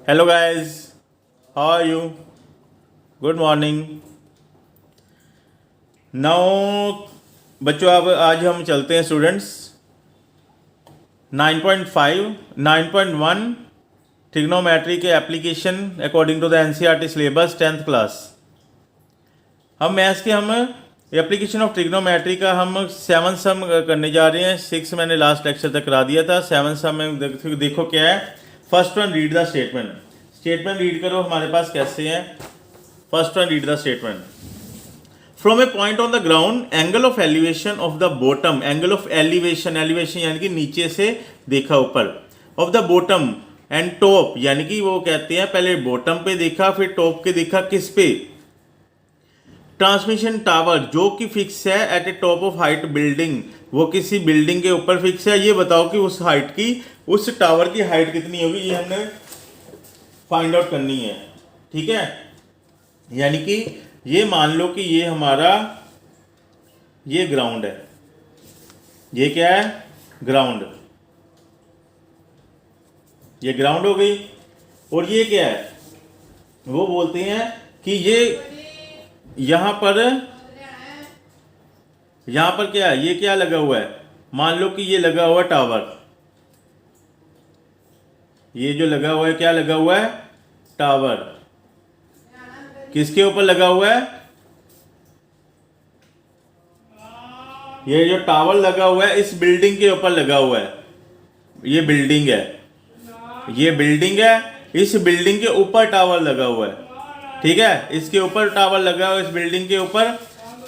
Hello guys, how are you? Good morning. Now बच्चों, अब आज हम चलते हैं स्टूडेंट्स 9.5 9.1 ट्रिग्नोमेट्री के application according to the NCERT syllabus 10th class. हम मैथ्स के एप्लीकेशन ऑफ ट्रिग्नोमेट्री का हम 7 सम करने जा रहे हैं। 6 मैंने लास्ट लेक्चर तक करा दिया था। 7 सम में देखो क्या है। First one, read the statement. Statement read करो, हमारे पास कैसे है। First one, read the statement. From A point on the ground, angle of elevation of the bottom, angle of elevation, elevation यानी कि नीचे से देखा ऊपर, of the bottom and top, यानी कि वो कहते हैं पहले बॉटम पे देखा फिर टॉप के देखा, किस पे? ट्रांसमिशन टावर जो कि फिक्स है at a top of height building, वो किसी बिल्डिंग के ऊपर फिक्स है। ये बताओ कि उस हाइट की, उस टावर की हाइट कितनी होगी, ये हमने फाइंड आउट करनी है। ठीक है, यानी कि ये मान लो कि ये हमारा ये ग्राउंड है। ये क्या है? ग्राउंड। ये ग्राउंड हो गई। और ये क्या है? वो बोलते हैं कि ये यहां पर क्या है? ये क्या लगा हुआ है? मान लो कि ये लगा हुआ टावर। ये जो लगा हुआ है, क्या लगा हुआ है? टावर। किसके ऊपर लगा हुआ है? ये जो टावर लगा हुआ है इस बिल्डिंग के ऊपर लगा हुआ है। ये बिल्डिंग है, ये बिल्डिंग है, इस बिल्डिंग के ऊपर टावर लगा हुआ है। ठीक है, इसके ऊपर टावर लगा हुआ है, इस बिल्डिंग के ऊपर।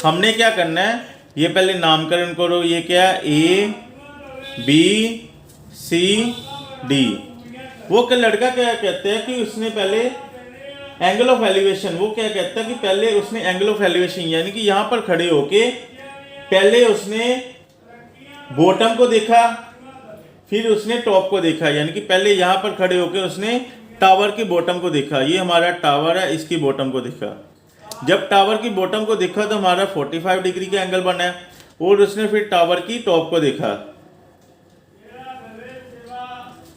हमने क्या करना है, ये पहले नामकरण करो। ये क्या है? A B C D। वो क्या लड़का क्या कहते हैं कि उसने पहले एंगल ऑफ एलिवेशन, वो क्या कहता है कि पहले उसने एंगल ऑफ एलिवेशन यानी कि यहां पर खड़े होके पहले उसने बॉटम को देखा फिर उसने टॉप को देखा, यानी कि पहले यहां पर खड़े होके उसने टावर की बॉटम को देखा। ये हमारा टावर है, इसकी बॉटम को देखा। जब टावर की बॉटम को देखा तो हमारा 45 डिग्री का एंगल बना है। और उसने फिर टावर की टॉप को देखा।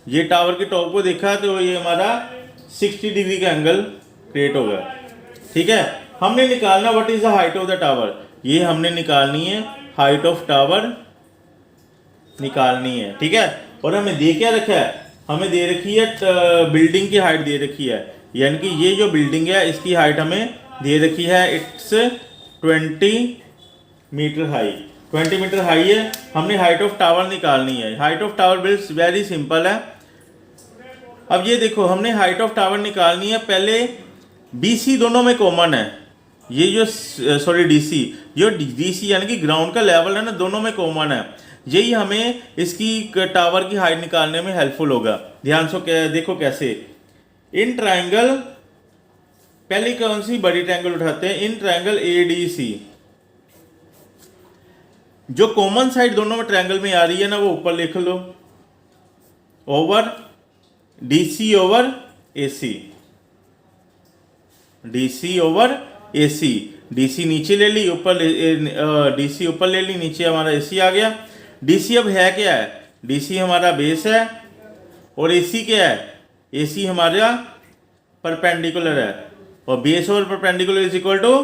ये टावर की टॉप को देखा तो ये हमारा 60 डिग्री का एंगल क्रिएट होगा। ठीक है, हमने निकालना what is the height of the tower. ये हमने निकालनी है, हाइट ऑफ टावर निकालनी है। ठीक है, और हमें दे क्या रखा है? हमें दे रखी है बिल्डिंग की हाइट दे रखी है, यानी कि ये जो बिल्डिंग है इसकी हाइट हमें दे रखी है। It's 20 metre high, 20 metre high है। हमने हाइट ऑफ टावर निकालनी है। Height of tower bills very simple है। अब ये देखो, हमने हाइट ऑफ टावर निकालनी है। पहले BC दोनों में कॉमन है। ये जो DC, जो DC यानी कि ग्राउंड का लेवल है ना, दोनों में कॉमन है। यही हमें इसकी टावर की हाइट निकालने में हेल्पफुल होगा। ध्यान से देखो कैसे। इन ट्रायंगल, पहले कौन सी बड़ी ट्रायंगल उठाते हैं? इन ट्रायंगल ADC, जो कॉमन साइड दोनों में ट्रायंगल में आ रही है ना, वो ऊपर लिख लो, over DC over AC, DC over AC। DC नीचे ले ली, ऊपर DC ऊपर ले ली, नीचे हमारा AC आ गया। DC अब है क्या है? DC हमारा बेस है और AC क्या है? AC हमारा परपेंडिकुलर है, और बेस और perpendicular is equal to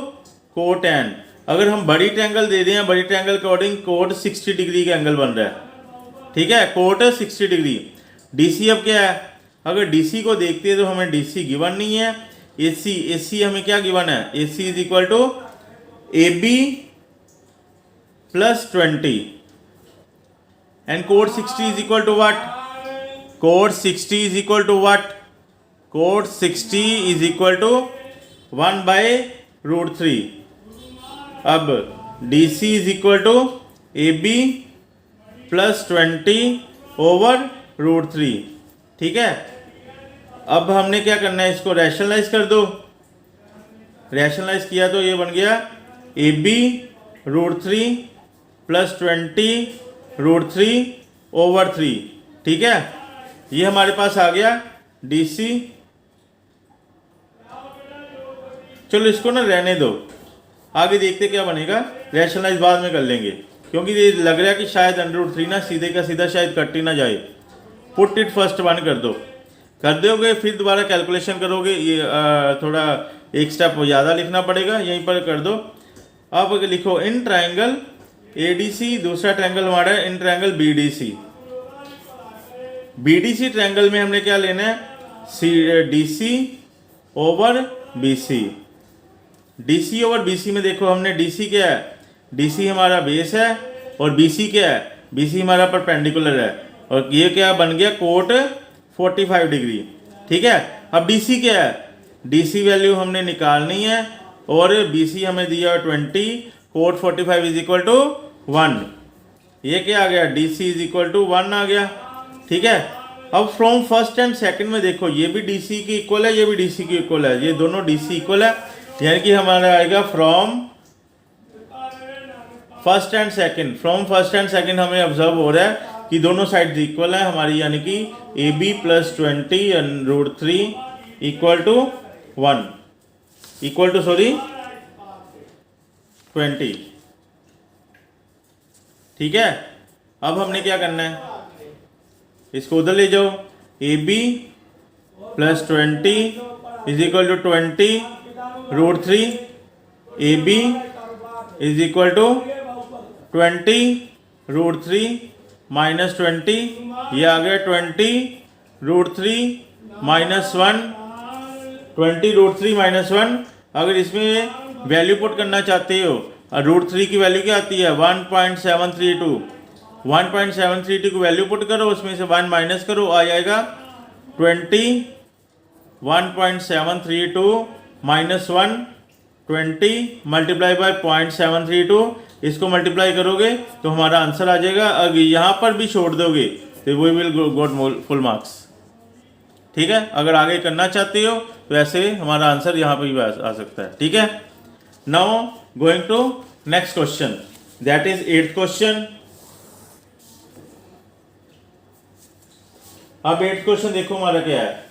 cot n. अगर हम बड़ी ट्रायंगल दे रहे हैं, बड़ी ट्रायंगल के अकॉर्डिंग कोट 60 डिग्री का एंगल बन रहा है। ठीक है, कोट 60 डिग्री। DC अब क्या है? अगर DC को देखते हैं तो हमें DC गिवन नहीं है। AC हमें क्या गिवन है? AC is equal to AB plus 20 and cot 60 is equal to what? Cot 60 is equal to what? Cot 60 is equal to 1 by root 3. अब DC is equal to AB plus 20 over root 3. ठीक है, अब हमने क्या करना है? इसको rationalise कर दो। रैशनलाइज किया तो ये बन गया AB root 3 plus 20 root 3 over 3। ठीक है, ये हमारे पास आ गया DC। चलो इसको ना रहने दो, आगे देखते क्या बनेगा। रैशनलाइज बाद में कर लेंगे, क्योंकि ये लग रहा है कि शायद √3 ना सीधे का सीधा शायद कट ही ना जाए। पुट इट फर्स्ट वन कर दो। कर दोगे फिर दोबारा कैलकुलेशन करोगे, ये थोड़ा एक स्टेप ज़्यादा लिखना पड़ेगा, यहीं पर कर दो। अब लिखो इन ट्रायंगल एडीसी, दूसरा ट्रायंगल हमारा है in triangle BDC. BDC triangle में हमने क्या लेना है, C DC over BC. DC over BC में देखो हमने डीसी क्या है, डीसी हमारा बेस है और बीसी क्या है, बीसी हमारा परपेंडिकुलर है, और ये क्या बन गया कोट 45 डिग्री। ठीक है, अब डीसी क्या है, डीसी वैल्यू हमने निकालनी है और बीसी हमें दिया 20, कोट 45 इज इक्वल टू 1। ये क्या आ गया, डीसी इज इक्वल टू 1 आ गया। ठीक है, अब फ्रॉम फर्स्ट एंड सेकंड में देखो ये भी डीसी की इक्वल है, ये भी डीसी की इक्वल है, ये दोनों डीसी इक्वल है, यानी कि हमारा आएगा from first and second. From first and second हमें ऑब्जर्व हो रहा है कि दोनों साइड इक्वल है हमारी, यानी कि A B plus 20 and √3 equal to 1 equal to 20। ठीक है, अब हमने क्या करना है, इसको उधर ले जाओ, A B plus 20 is equal to 20 √3, A B is equal to 20 √3 minus 20, ये आ गया 20 √3 माइनस 1, 20 √3 माइनस 1। अगर इसमें वैल्यू पुट करना चाहते हो, √3 की वैल्यू क्या आती है 1.732, 1.732 की वैल्यू पुट करो, उसमें से 1 माइनस करो, आ जाएगा 20, 1.732 माइनस 1, 20 मल्टीप्लाई बाय 0.732, इसको मल्टीप्लाई करोगे तो हमारा आंसर आ जाएगा। अगर यहाँ पर भी छोड़ दोगे तो we will got full marks. ठीक है, अगर आगे करना चाहते हो तो ऐसे हमारा आंसर यहाँ पर भी आ सकता है। ठीक है, now going to next question, that is 8th question. अब 8th क्वेश्चन देखो हमारा क्या है,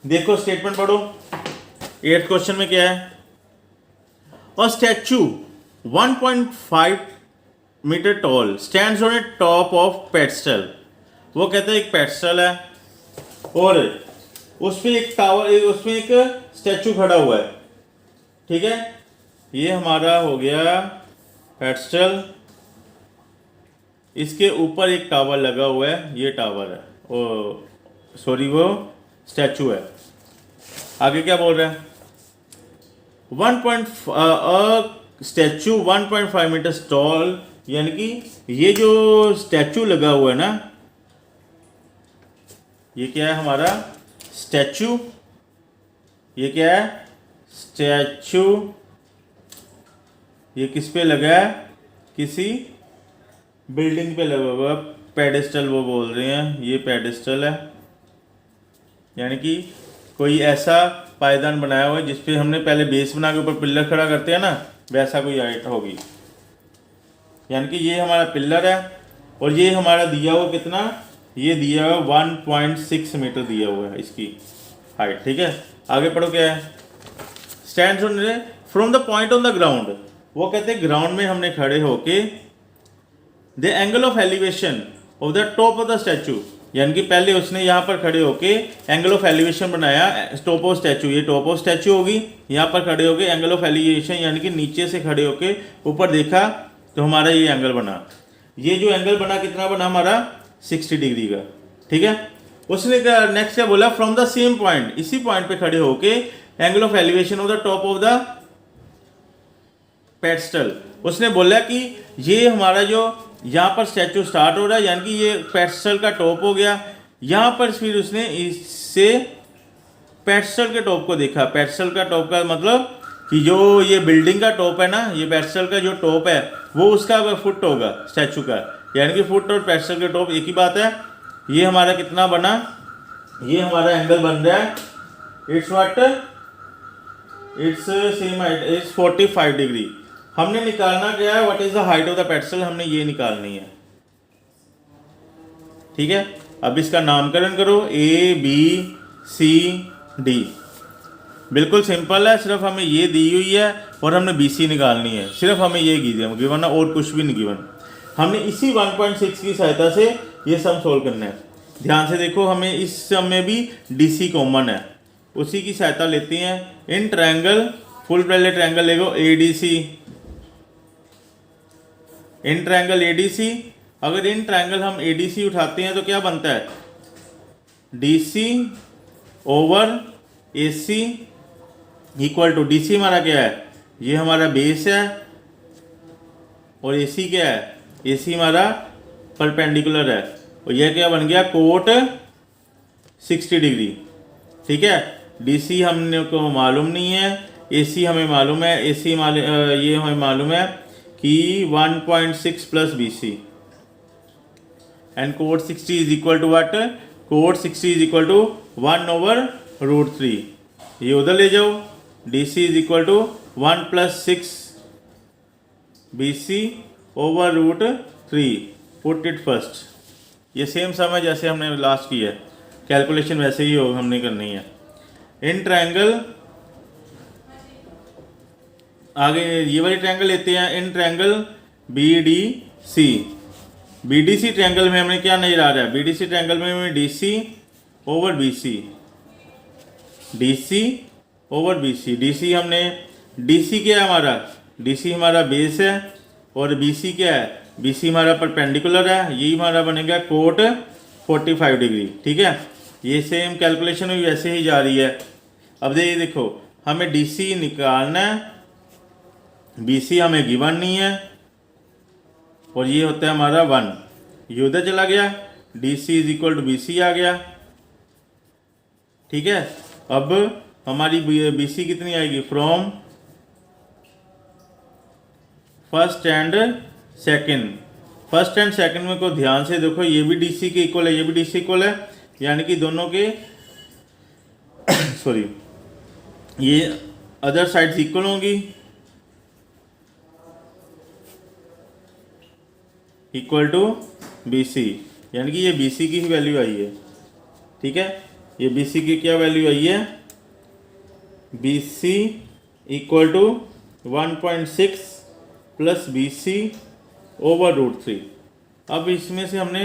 देखो स्टेटमेंट पढ़ो। 8th क्वेश्चन में क्या है, a statue 1.5 metre tall stands on a top of pedestal. वो कहते हैं एक पेडस्टल है और उस पे एक टावर, उसमें एक स्टैचू खड़ा हुआ है। ठीक है, ये हमारा हो गया पेडस्टल, इसके ऊपर एक टावर लगा हुआ है, ये टावर है, वो स्टैचू है। आगे क्या बोल रहा है, स्टैचू 1.5 मीटर टॉल, यानी कि ये जो स्टैचू लगा हुआ है ना, ये क्या है हमारा स्टैचू, ये क्या है स्टैचू, ये किस पे लगा है, किसी बिल्डिंग पे लगा हुआ, पेडेस्टल वो बोल रहे हैं, ये पेडेस्टल है, यानी कि कोई ऐसा पायदान बनाया हुआ है जिसपे हमने पहले बेस बना के ऊपर पिल्लर खड़ा करते हैं ना, वैसा कोई हाइट होगी। यानी कि ये हमारा पिल्लर है और ये हमारा दिया हुआ कितना, ये दिया हुआ 1.6 मीटर दिया हुआ है इसकी हाइट। ठीक है, आगे पढ़ो क्या है, stands on from the point on the ground. वो कहते हैं ग्राउंड में हमने खड़े होके the angle of elevation of the top of the statue, यानी कि पहले उसने यहाँ पर खड़े होके एंगल ऑफ एलिवेशन बनाया टॉप ऑफ स्टैचू, ये टॉप ऑफ स्टैचू होगी, यहाँ पर खड़े होके एंगल ऑफ एलिवेशन यानी कि नीचे से खड़े होके ऊपर देखा तो हमारा ये एंगल बना। ये जो एंगल बना कितना बना हमारा 60 डिग्री का। ठीक है, उसने नेक्स्ट क्या बोला, फ्रॉम द सेम पॉइंट, इसी पॉइंट पे खड़े होके angle of elevation of the top of the pedestal. उसने बोला कि ये हमारा जो यहाँ पर स्टैचू स्टार्ट हो रहा है, यानी कि ये पेडस्टल का टॉप हो गया, यहाँ पर फिर उसने इससे पेडस्टल के टॉप को देखा। पेडस्टल का टॉप का मतलब कि जो ये बिल्डिंग का टॉप है ना, ये पेडस्टल का जो टॉप है वो उसका फुट होगा स्टैचू का, यानी कि फुट और पेडस्टल के टॉप एक ही बात है। ये हमारा कितना बना, ये हमारा एंगल बन रहा है, it's what, it's same height, it's 45 degree. हमने निकालना क्या है, what is the height of the pedestal, हमने ये निकालनी है। ठीक है, अब इसका नामकरण करो ए बी सी डी, बिल्कुल सिंपल है, सिर्फ हमें ये दी हुई है और हमने बी सी निकालनी है, सिर्फ हमें ये गिवन है और कुछ भी नहीं गिवन। हमने इसी 1.6 की सहायता से ये सम सोल्व करना है। ध्यान से देखो, हमें इस सम में भी DC कॉमन है, उसी की सहायता लेते हैं। इन ट्रायंगल, फुल पहले triangle Lego ADC, in triangle ADC। अगर इन ट्रायंगल हम ADC उठाते हैं तो क्या बनता है, DC over AC equal to, DC हमारा क्या है, ये हमारा बेस है, और AC क्या है, AC हमारा परपेंडिकुलर है, और यह क्या बन गया, कोट 60 डिग्री। ठीक है, DC हमने को मालूम नहीं है, AC हमें मालूम है, ये हमें मालूम है कि 1.6 plus BC, and cot 60 is equal to what, cot 60 is equal to 1/√3। ये उधर ले जाओ, DC is equal to 1 + 6 BC /√3, put it first. ये सेम सम है जैसे हमने लास्ट की है, कैलकुलेशन वैसे ही हो हमने करनी है। इन ट्रायंगल, आगे ये वाली ट्रायंगल लेते हैं, in triangle BDC, BDC triangle में हमें क्या नजर आ रहा है, BDC ट्रायंगल में हमें DC over BC, DC over BC, DC हमने, DC क्या है हमारा, DC हमारा बेस है, और BC क्या है, BC हमारा परपेंडिकुलर है, यही हमारा बनेगा कोट 45 डिग्री। ठीक है, ये सेम कैलकुलेशन भी वैसे ही जा रही है। अब देखो हमें DC निकालना है, BC हमें गिवन नहीं है, और ये होता है हमारा 1, ये उधर चला गया, DC is equal to BC आ गया। ठीक है, अब हमारी BC कितनी आएगी, from first and second, first and second में को ध्यान से देखो, ये भी DC के इक्वल है, ये भी DC इक्वल है, यानी कि दोनों के सॉरी, ये अदर साइड्स इक्वल होंगी, इक्वल टू BC, यानी कि ये BC की ही वैल्यू आई है। ठीक है, ये BC की क्या वैल्यू आई है, BC equal to 1.6 plus BC /√3। अब इसमें से हमने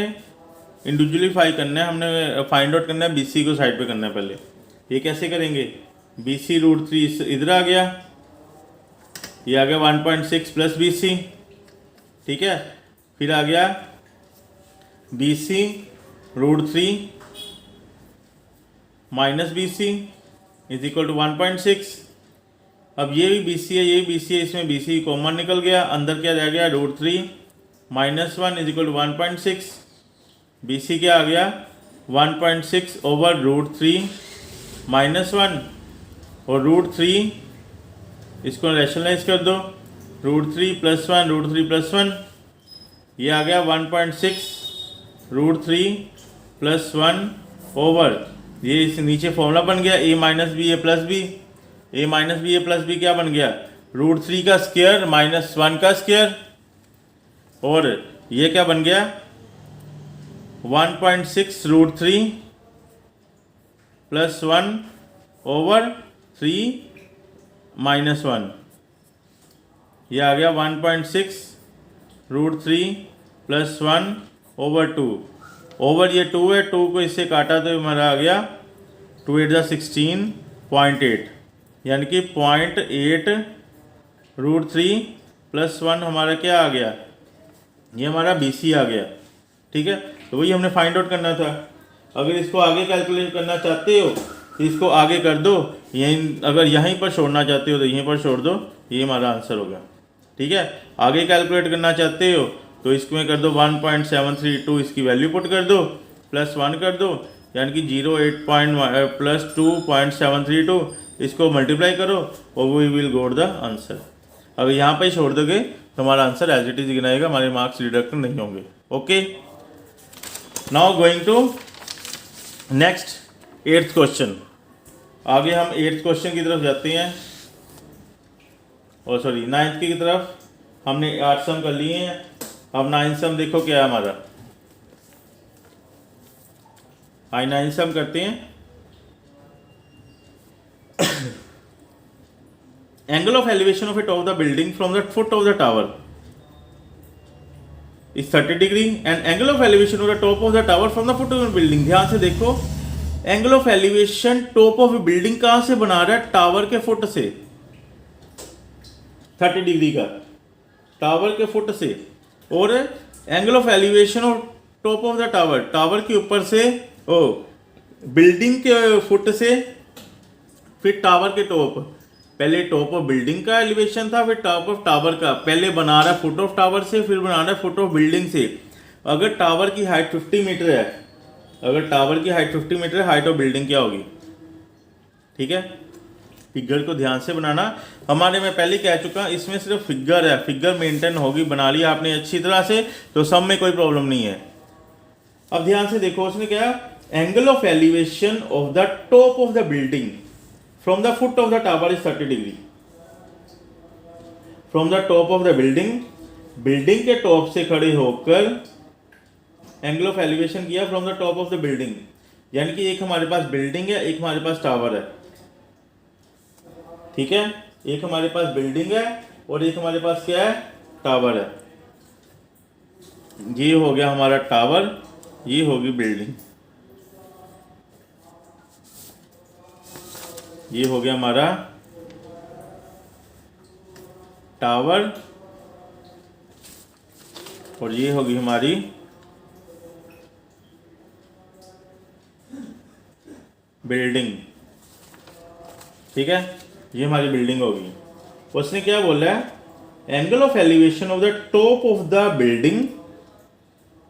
इंडिविजुअली करना है, हमने फाइंड आउट करना है, BC को साइड पे करना है पहले। ये कैसे करेंगे, BC √3 इधर आ गया, ये आ गया 1.6 प्लस BC। ठीक है, फिर आ गया BC √3 minus BC is equal to 1.6। अब ये भी BC है, ये भी BC है, इसमें BC कॉमन निकल गया, अंदर क्या रह गया, √3 minus 1 is equal to 1.6। BC क्या आ गया, 1.6 ओवर √3 माइनस 1, और √3 इसको रैशनलाइज कर दो, √3 + 1, √3 + 1, ये आ गया 1.6 √3 + 1 ओवर, ये इस नीचे फॉर्मूला बन गया A - B A + B, A - B A + B क्या बन गया, √3 का स्क्वायर माइनस 1 का स्क्वायर, और ये क्या बन गया 1.6 √3 + 1 ओवर 3 माइनस 1, ये आ गया 1.6 √3 + 1 ओवर 2, ओवर ये 2 है, 2 को इससे काटा तो हमारा आ गया 2 8 16.8, यानी कि 0.8 √3 + 1 हमारा क्या आ गया, ये हमारा BC आ गया। ठीक है, तो वही हमने फाइंड आउट करना था। अगर इसको आगे कैलकुलेट करना चाहते हो तो इसको आगे कर दो, यहीं अगर यहीं पर छोड़ना चाहते हो तो यहीं पर छोड़ दो, ये हमारा आंसर होगा। ठीक है, आगे कैलकुलेट करना चाहते हो तो इसमें कर दो 1.732, इसकी वैल्यू पुट कर दो, +1 कर दो, यानी कि 0.8 + 2.732, इसको मल्टीप्लाई करो और we will got the answer. अगर यहाँ पर ही छोड़ दोगे तो हमारा आंसर एज इट इज गिनाएगा, हमारे मार्क्स डिडक्ट नहीं होंगे। Okay, now going to next 8th question. आगे हम 8th क्वेश्चन की तरफ जाते हैं, और सॉरी 9th की तरफ। हमने 8 सम कर लिए हैं, अब 9th सम देखो क्या है हमारा। आई 9th सम करते हैं। Angle of elevation of A top of the building from the foot of the tower is 30 degree and angle of elevation of the top of the tower from the foot of the building. ध्यान से देखो, angle of elevation top of building कहां से बना रहा है? Tower के foot से, 30 डिग्री का टावर के फुट से। और angle of elevation of top of the tower, tower के ऊपर से, ओ बिल्डिंग के फुट से, फिर टावर के टॉप। पहले टॉप ऑफ बिल्डिंग का एलिवेशन था, फिर टॉप ऑफ टावर का। पहले बना रहा है फुट ऑफ टावर से, फिर बना रहा है फुट ऑफ बिल्डिंग से। अगर टावर की हाइट 50 मीटर है, अगर टावर की हाइट 50 मीटर है, हाइट ऑफ बिल्डिंग क्या होगी? ठीक है, फिगर को ध्यान से बनाना। हमारे मैं पहले कह चुका, इसमें सिर्फ फिगर है, फिगर मेंटेन होगी, बना लिया आपने अच्छी तरह से तो सब में कोई प्रॉब्लम नहीं है। अब ध्यान से देखो, उसने क्या, angle of elevation of the top of the building from the foot of the tower is 30 degree. From the top of the building, building के टॉप से खड़े होकर एंगल ऑफ एलिवेशन किया from the top of the building. यानी कि एक हमारे पास building है, एक हमारे पास टावर है। ठीक है, एक हमारे पास बिल्डिंग है और एक हमारे पास क्या है? टावर है। ये हो गया हमारा टावर, ये होगी बिल्डिंग, ये हो गया हमारा टावर और ये होगी हमारी बिल्डिंग। ठीक है, ये हमारी बिल्डिंग होगी। उसने क्या बोला है? Angle of elevation of the top of the building,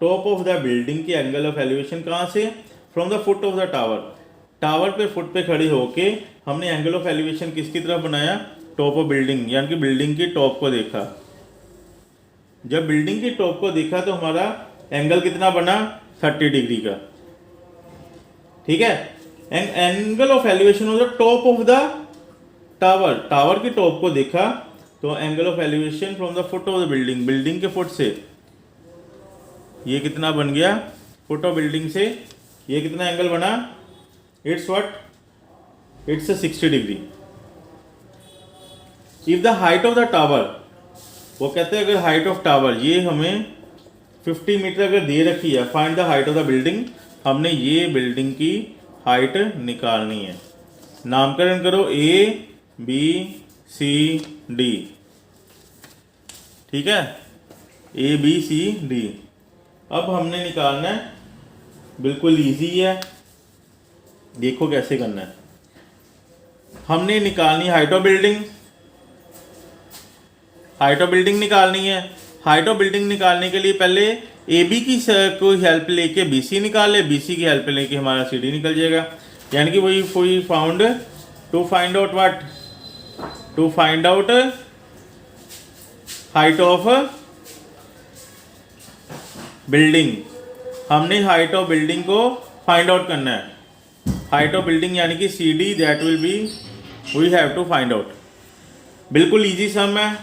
top of the building की एंगल ऑफ एलिवेशन कहां से? From the foot of the tower. Tower पे फुट पे खड़ी होके हमने एंगल ऑफ एलिवेशन किसकी तरफ बनाया? टॉप ऑफ बिल्डिंग, यानी कि बिल्डिंग की टॉप को देखा। जब बिल्डिंग की टॉप को देखा तो हमारा एंगल कितना बना? 30 डिग्री का। ठीक है, angle of elevation of the top of the tower, tower की टॉप को देखा तो angle of elevation from the foot of the building, building के फुट से ये कितना बन गया? फुट ऑफ बिल्डिंग से ये कितना एंगल बना? It's what? It's 60 degree. If the height of the tower, वो कहते हैं अगर हाइट ऑफ टावर, ये हमें 50 मीटर अगर दे रखी है, find the height of the building, हमने ये बिल्डिंग की हाइट निकालनी है। नामकरण करो ए बी सी डी। ठीक है, ए बी सी डी। अब हमने निकालना है, बिल्कुल इजी है, देखो कैसे करना है। हमने निकालनी height of building, height of building निकालनी है। हाइट ऑफ बिल्डिंग निकालने के लिए पहले ए बी की कोई हेल्प लेके बी सी निकाल ले, बी सी की हेल्प लेके हमारा सी डी निकल जाएगा। यानी कि वही found to find out what? To find out height of building. हमने हाइट ऑफ बिल्डिंग को फाइंड आउट करना है। हाइट ऑफ बिल्डिंग यानी कि C D, that will be we have to find out. बिल्कुल इजी सम है,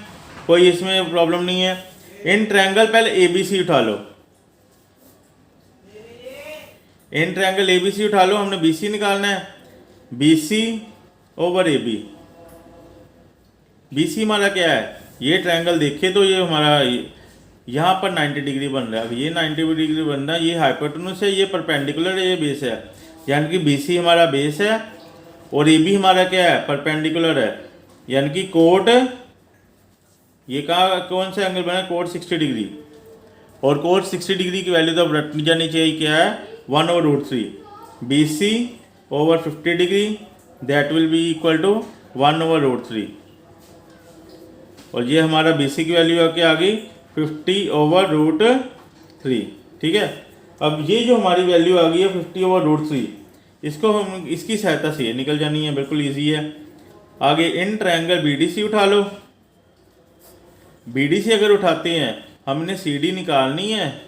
कोई इसमें प्रॉब्लम नहीं है। इन ट्रायंगल पहले ए बी सी उठा लो, in triangle A B C उठा लो, हमने बी सी निकालना है। B C over A B, B C हमारा क्या है? ये ट्रायंगल देखे तो ये हमारा यहाँ पर 90 डिग्री बन रहा है। अब ये 90 डिग्री बन रहा है, ये हाइपोटेन्यूज है, ये परपेंडिकुलर है, ये बेस है। यानी कि बी सी हमारा बेस है और ए बी हमारा क्या है? परपेंडिकुलर है। यानी कि कोट, ये कौन सा एंगल बना? Cot 60 degree. और कोट 60 डिग्री की वैल्यू तो अब रटनी जानी चाहिए, क्या है? 1/√3। B C over 50 degree, that will be equal to 1/√3। और ये हमारा बी सी की वैल्यू क्या आ गई? 50/√3। ठीक है, अब ये जो हमारी वैल्यू आ गई है 50/√3, इसको हम इसकी सहायता से निकल जानी है, बिल्कुल इजी है। आगे in triangle B D C उठा लो। बी डी सी अगर उठाते हैं, हमने सी डी निकालनी है,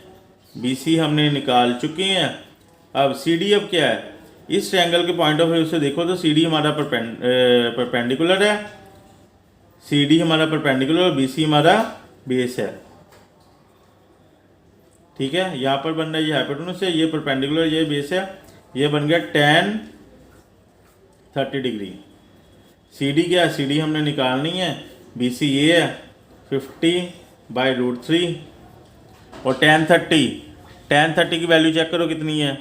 बी सी हमने निकाल चुके हैं। अब सी डी अब क्या है? इस ट्रायंगल के पॉइंट ऑफ व्यू से देखो तो सी डी हमारा परपेंडिकुलर है, सी डी हमारा परपेंडिकुलर और बी सी हमारा बेस है। ठीक है, यहाँ पर बन रहा है ये हाइपोटेन्यूज है, ये परपेंडिकुलर, ये बेस है, ये बन गया tan 30 डिग्री। सी डी क्या है? सी डी हमने निकालनी है, बी सी ये है 50/√3 और tan30 की वैल्यू चेक करो कितनी है।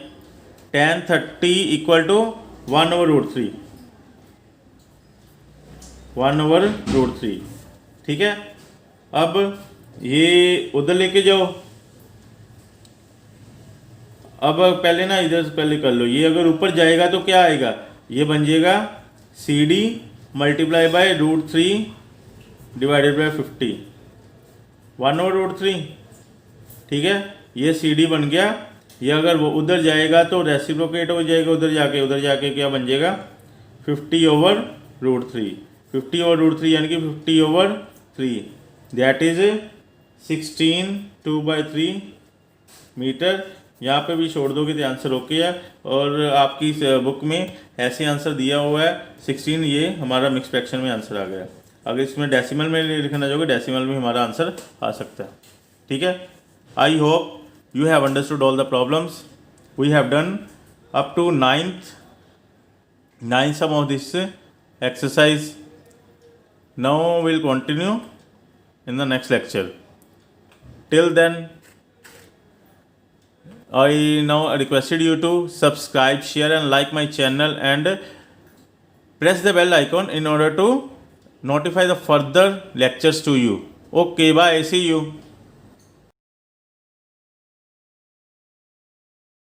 tan30 equal to 1/√3, 1/√3। ठीक है, अब ये उधर लेके जाओ। अब पहले ना इधर से पहले कर लो, ये अगर ऊपर जाएगा तो क्या आएगा, ये बन जाएगा CD multiply by √3 divided by 50, 1/√3। ठीक है, ये CD बन गया। ये अगर वो उधर जाएगा तो रेसिप्रोकेट हो जाएगा, उधर जाके क्या बन जाएगा 50/√3, 50/√3 यानी कि 50/3, दैट इज 16 2/3 मीटर। यहाँ पे भी छोड़ दोगे तो आंसर ओके है। और आपकी इस बुक में ऐसे आंसर दिया हुआ है 16, ये हमारा मिक्स फ्रैक्शन में आंसर आ गया। अगर इसमें डेसिमल में लिखना चाहोगे, डेसिमल में हमारा आंसर आ सकता है। ठीक है, I hope you have understood all the problems. We have done up to ninth sum of this exercise. Now we'll continue in the next lecture. Till then, I now requested you to subscribe, share and like my channel and press the bell icon in order to notify the further lectures to you. Okay, bye, see you.